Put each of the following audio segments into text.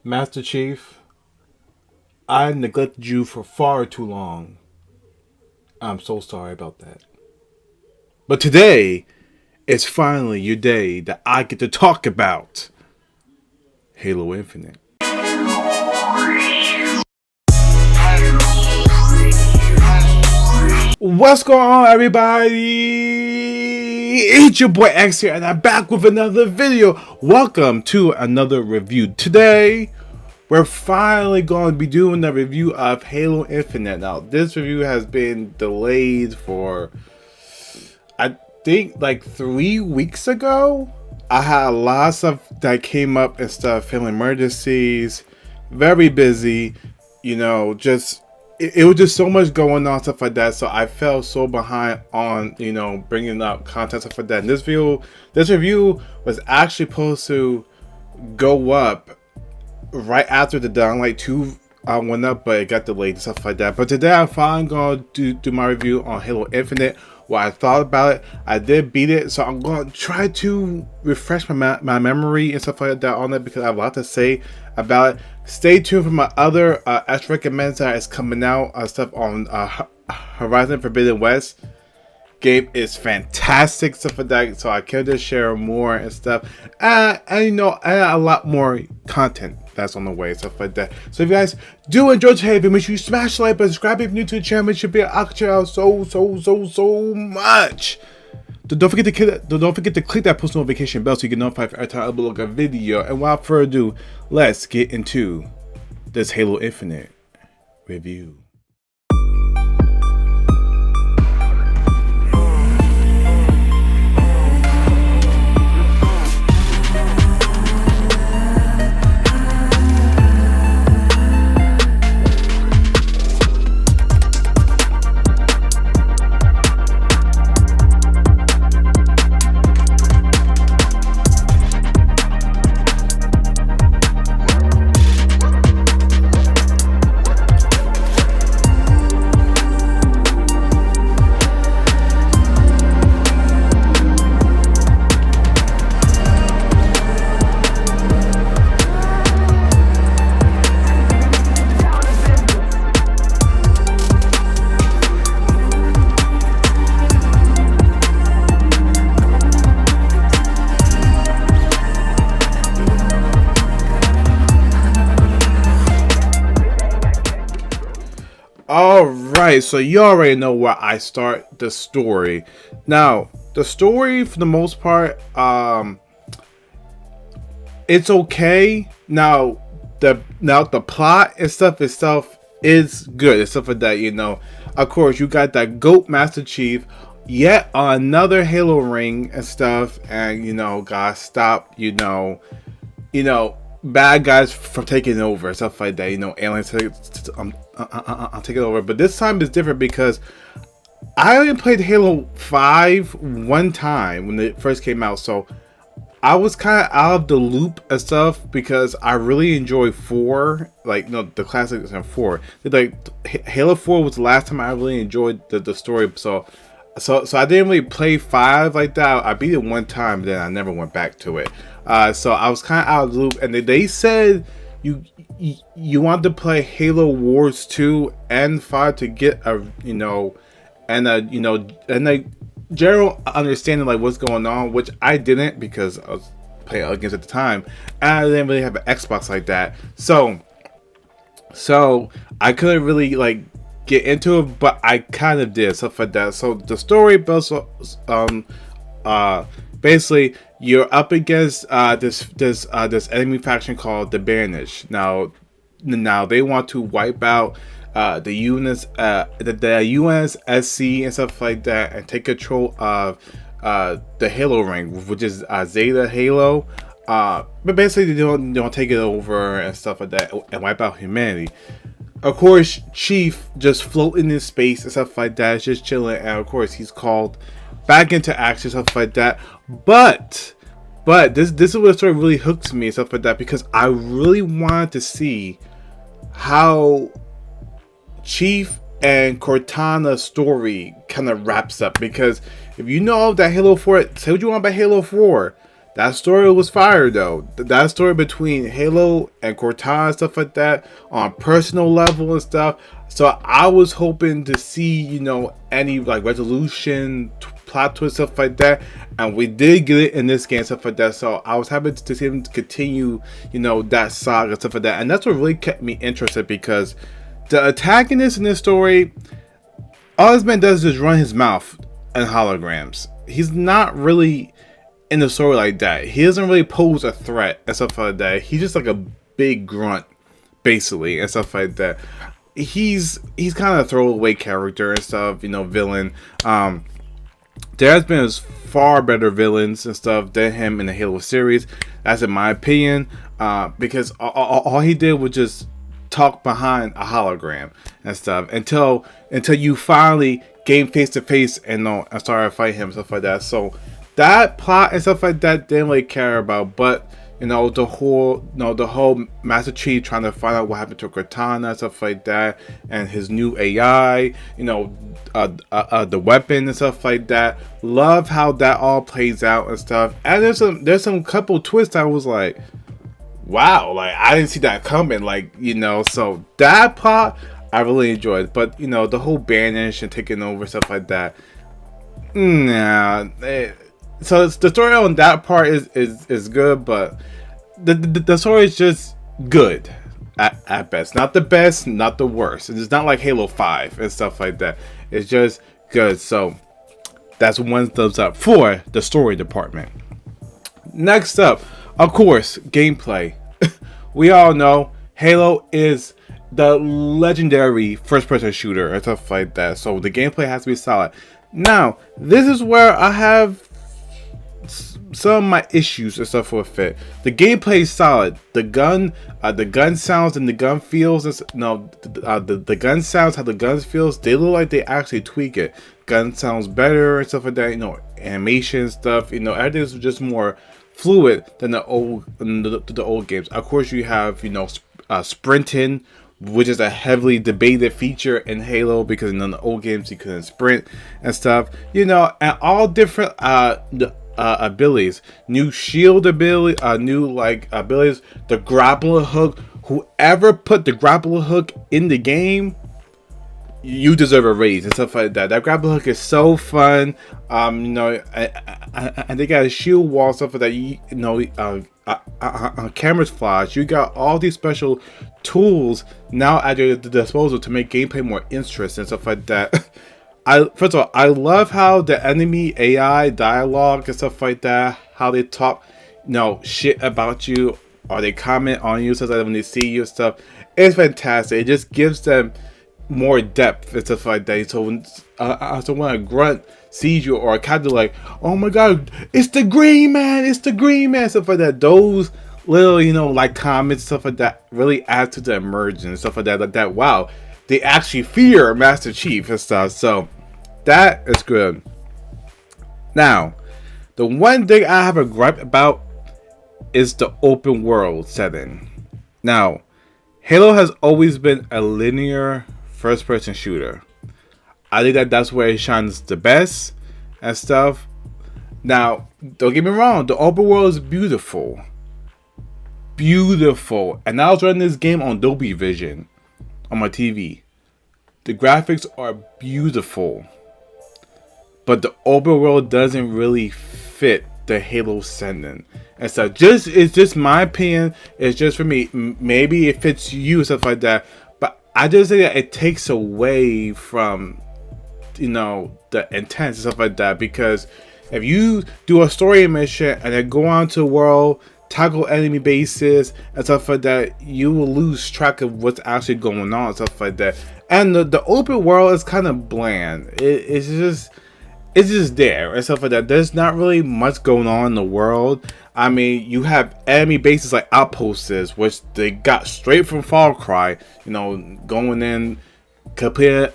Master Chief, I neglected you for far too long. I'm so sorry about that. But today is finally your day that I get to talk about Halo Infinite. What's going on, everybody? It's your boy X here, and I'm back with another video. Welcome to another review. Today, we're finally going to be doing a review of Halo Infinite. Now, this review has been delayed for, I think, like 3 weeks ago. I had a lot of stuff that came up and stuff, family emergencies, very busy, it was just so much going on, stuff like that. So I fell so behind on, bringing up content, stuff like that. And this review was actually supposed to go up right after the Downlight 2 went up, but it got delayed and stuff like that. But today I'm finally going to do my review on Halo Infinite. What I thought about it, I did beat it, so I'm going to try to refresh my memory and stuff like that on it, because I have a lot to say about it. Stay tuned for my other X recommends that is coming out, stuff on Horizon Forbidden West. Game is fantastic, stuff like that, so I can just share more and stuff, and a lot more content that's on the way, stuff like that. So if you guys do enjoy today's video, make sure you smash the like button, subscribe if you're new to the channel. Make sure you check out so much. Don't forget to click that post notification bell so you get notified every time I upload a video. And without further ado, let's get into this Halo Infinite review. Alright, so you already know where I start the story. Now, the story for the most part, it's okay. Now the plot and stuff itself is good. It's stuff like that, Of course, you got that GOAT Master Chief, yet another Halo ring and stuff, and gotta stop, bad guys from taking over, stuff like that. Aliens I'm taking over. But this time is different because I only played Halo 5 one time when it first came out, so I was kind of out of the loop and stuff, because I really enjoy 4, the classics and 4. Halo 4 was the last time I really enjoyed the story, so I didn't really play 5 like that. I beat it one time, then I never went back to it. So I was kind of out of the loop, and they said you want to play Halo Wars 2 and 5 to get a general understanding what's going on, which I didn't, because I was playing against at the time, and I didn't really have an Xbox like that. So I couldn't really get into it, but I kind of did, stuff like that. So the story basically, you're up against this enemy faction called the Banished. Now they want to wipe out the units, the UNSC and stuff like that, and take control of the Halo ring, which is Zeta Halo. But basically, they don't take it over and stuff like that, and wipe out humanity. Of course, Chief just floating in space and stuff like that, just chilling, and of course he's called back into action, stuff like that. But this is where the story really hooks me and stuff like that, because I really wanted to see how Chief and Cortana's story kind of wraps up. Because if you know that Halo 4, say what you want about Halo 4, That story was fire though. That story between Halo and Cortana, stuff like that, on personal level and stuff. So I was hoping to see, you know, any like resolution, plot twist, stuff like that, and we did get it in this game, stuff like that. So I was happy to see him continue, you know, that saga, stuff like that, and that's what really kept me interested, because the antagonist in this story, all this man does is just run his mouth and holograms. He's not really in the story like that. He doesn't really pose a threat and stuff like that. He's just like a big grunt, basically, and stuff like that. He's kind of a throwaway character and stuff, you know, villain. There has been far better villains and stuff than him in the Halo series. That's in my opinion, because all he did was just talk behind a hologram and stuff until you finally came face to face and started fighting him and stuff like that. So that plot and stuff like that didn't really care about, but you know, the whole Master Chief trying to find out what happened to Cortana, stuff like that, and his new AI, you know, the weapon and stuff like that. Love how that all plays out and stuff. And there's some couple twists I was like, wow, like I didn't see that coming, like, you know. So that plot I really enjoyed, but you know, the whole banish and taking over stuff like that, nah. So the story on that part is good, but the story is just good at best. Not the best, not the worst. It's not like Halo 5 and stuff like that. It's just good. So that's one thumbs up for the story department. Next up, of course, gameplay. We all know Halo is the legendary first-person shooter and stuff like that. So the gameplay has to be solid. Now, this is where I have some of my issues and stuff with it. The gameplay is solid. The gun sounds and the gun feels. The gun sounds, how the guns feels. They look like they actually tweak it. Gun sounds better and stuff like that. You know, animation stuff. You know, everything's just more fluid than the old games. Of course, you have, you know, sprinting, which is a heavily debated feature in Halo, because in the old games you couldn't sprint and stuff. You know, and all different abilities, new shield ability, new like abilities, the grappler hook. Whoever put the grappler hook in the game, you deserve a raise and stuff like that. That grappler hook is so fun. You know, and they got a shield wall, stuff like that. You know, cameras flash. You got all these special tools now at your disposal to make gameplay more interesting and stuff like that. First of all, I love how the enemy AI dialogue and stuff like that, how they talk, you know, shit about you, or they comment on you, so that when they see you and stuff, it's fantastic. It just gives them more depth and stuff like that. So when a grunt sees you, or a captain like, oh my god, it's the Green Man, stuff like that. Those little, you know, like comments, stuff like that, really add to the immersion and stuff like that. Like that, wow, they actually fear Master Chief and stuff. So that is good. Now, the one thing I have a gripe about is the open world setting. Now, Halo has always been a linear first-person shooter. I think that's where it shines the best and stuff. Now, don't get me wrong, the open world is beautiful. Beautiful. And I was running this game on Dolby Vision on my TV. The graphics are beautiful. But the open world doesn't really fit the Halo setting. And so it's just my opinion. It's just for me. Maybe it fits you, stuff like that. But I just think that it takes away from, you know, the intent and stuff like that. Because if you do a story mission and then go on to the world, tackle enemy bases and stuff like that, you will lose track of what's actually going on and stuff like that. And the open world is kind of bland. It's just there and stuff like that. There's not really much going on in the world. I mean, you have enemy bases like outposts, which they got straight from Far Cry. You know, going in, complete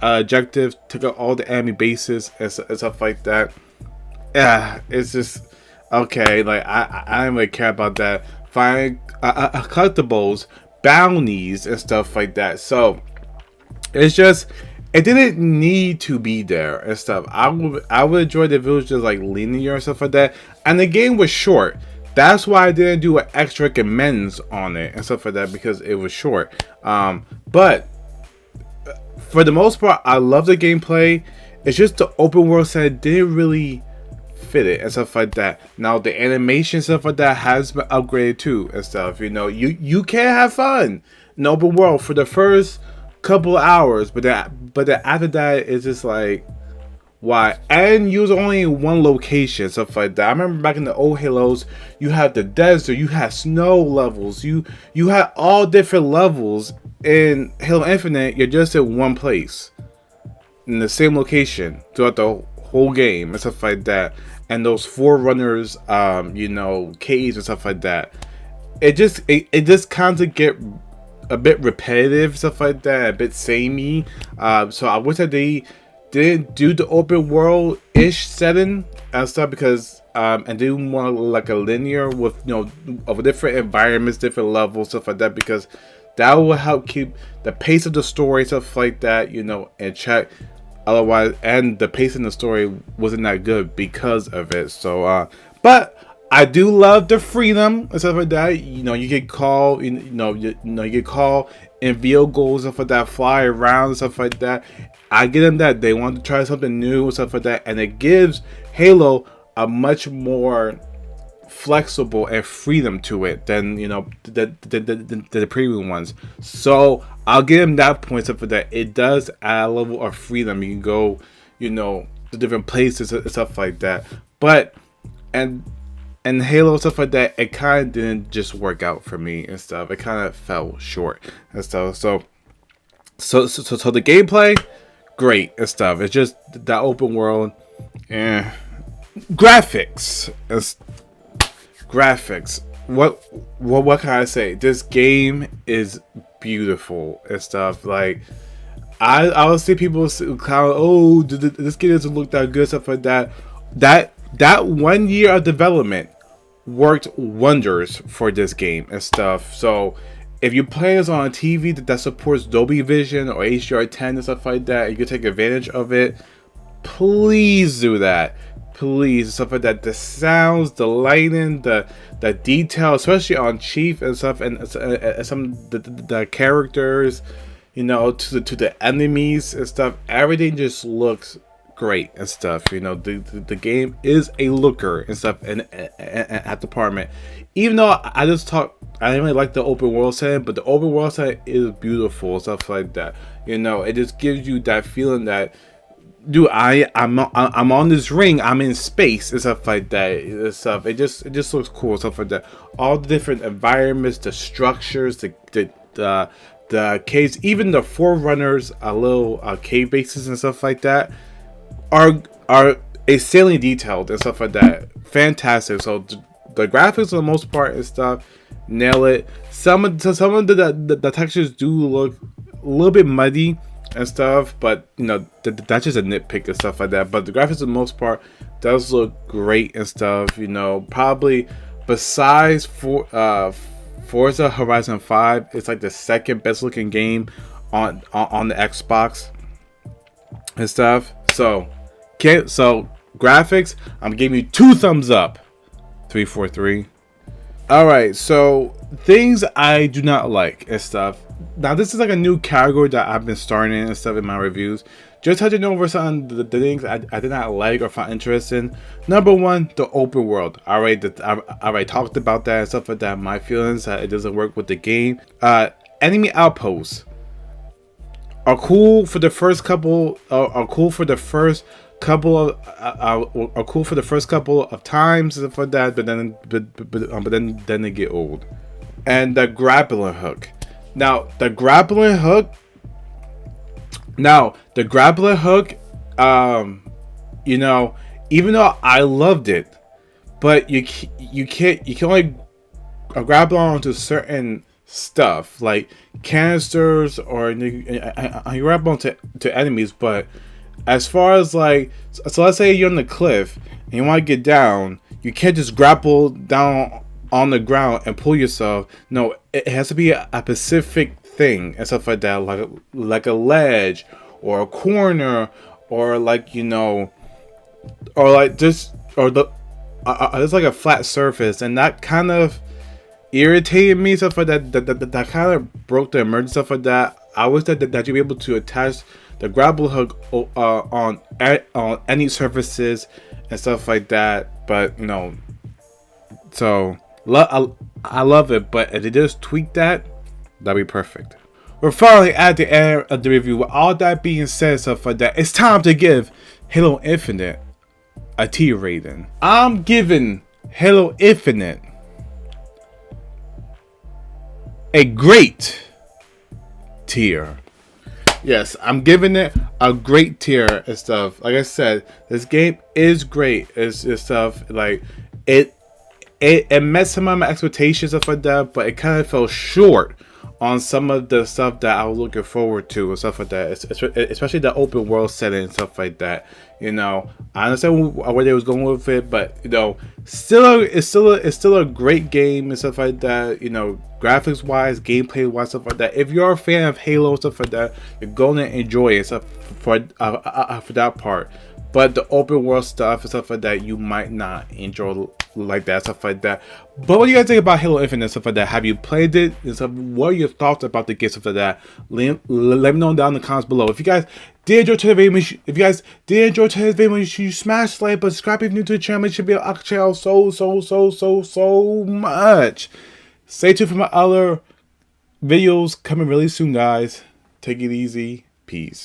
objectives, took out all the enemy bases and stuff like that. Yeah, it's just okay. Like I don't really care about that. Find collectibles, bounties, and stuff like that. So it's just, it didn't need to be there and stuff. I would enjoy the village just like linear and stuff like that. And the game was short. That's why I didn't do an extra recommends on it and stuff like that, because it was short. But for the most part, I love the gameplay. It's just the open world side didn't really fit it and stuff like that. Now the animation stuff like that has been upgraded too and stuff. You know, you can have fun in open world for the first couple of hours, but then after that it's just like, why? And use only in one location, stuff like that. I remember back in the old Halos, you had the desert, you had snow levels, you had all different levels. In Halo Infinite, you're just in one place, in the same location throughout the whole game and stuff like that. And those forerunners, you know, caves and stuff like that. It just kind of get a bit repetitive, stuff like that, a bit samey. So I wish that they didn't do the open world ish setting and stuff, because and do more like a linear with, you know, of different environments, different levels, stuff like that, because that will help keep the pace of the story, stuff like that, you know, in check. Otherwise, and the pace in the story wasn't that good because of it. So but I do love the freedom and stuff like that. You know, you get call, you get call in vehicles, stuff like that, fly around and stuff like that. I get them that they want to try something new and stuff like that, and it gives Halo a much more flexible and freedom to it than, you know, the premium ones. So I'll give him that point, stuff for that. It does add a level of freedom. You can go, you know, to different places and stuff like that. But and Halo stuff like that, it kind of didn't just work out for me and stuff. It kind of fell short and stuff. So the gameplay, great and stuff. It's just that open world, graphics. Graphics. What can I say? This game is beautiful and stuff. Like, I would see people kind of, oh, this game doesn't look that good, stuff like that. That 1 year of development worked wonders for this game and stuff. So if you play this on a TV that supports Dolby Vision or HDR10 and stuff like that, you can take advantage of it. Please do that. Please, stuff like that. The sounds, the lighting, the detail, especially on Chief and stuff, and some the characters, you know, to the enemies and stuff. Everything just looks great and stuff. You know, the game is a looker and stuff, and at the department. Even though I didn't really like the open world setting, but the open world setting is beautiful, stuff like that. You know, it just gives you that feeling that, dude, I'm on this ring, I'm in space and stuff like that and stuff. It just looks cool, stuff like that. All the different environments, the structures, the caves, even the forerunners, little cave bases and stuff like that are insanely detailed and stuff like that. Fantastic. So the graphics for the most part and stuff, nail it. Some of the textures do look a little bit muddy and stuff, but you know, that's just a nitpick and stuff like that. But the graphics for the most part does look great and stuff. You know, probably besides Forza Horizon 5, it's like the second best looking game on the Xbox and stuff. So graphics, I'm giving you 2 thumbs up. 343. Alright, so things I do not like and stuff. Now this is like a new category that I've been starting and stuff in my reviews. Just touching over some of the things I did not like or find interesting. Number 1, the open world. I already talked about that and stuff like that. My feelings that it doesn't work with the game. Enemy outposts are cool for the first couple. Are cool for the first couple of times and stuff like that. But then they get old. And the grappling hook. Now the grappling hook, you know, even though I loved it, but you can only grapple onto certain stuff like canisters, or you grapple onto enemies. But as far as like, so let's say you're on the cliff and you want to get down, you can't just grapple down on the ground and pull yourself. No, it has to be a specific thing and stuff like that, like a ledge or a corner, or like, you know, or like just, or it's like a flat surface, and that kind of irritated me. Stuff like that. That kind of broke the immersion. Stuff like that. I wish that you'd be able to attach the grapple hook on any surfaces and stuff like that. But you know, so I love it. But if they just tweak that, that'd be perfect. We're finally at the end of the review. With all that being said, stuff like that, it's time to give Halo Infinite a tier rating. I'm giving Halo Infinite a great tier. Yes, I'm giving it a great tier and stuff. Like I said, this game is great. It's stuff like it met some of my expectations stuff like that, but it kind of fell short on some of the stuff that I was looking forward to and stuff like that, especially the open world setting and stuff like that. You know, I understand where they was going with it, but you know, it's still a great game and stuff like that. You know, graphics wise, gameplay wise, stuff like that. If you're a fan of Halo and stuff like that, you're gonna enjoy it stuff for that part. But the open world stuff and stuff like that, you might not enjoy like that, stuff like that. But what do you guys think about Halo Infinite and stuff like that? Have you played it? And stuff, what are your thoughts about the game, stuff like that? Let me know down in the comments below. If you guys did enjoy today's video, make sure you smash the like button, subscribe if you're new to the channel. It should be on the channel so much. Stay tuned for my other videos coming really soon, guys. Take it easy. Peace.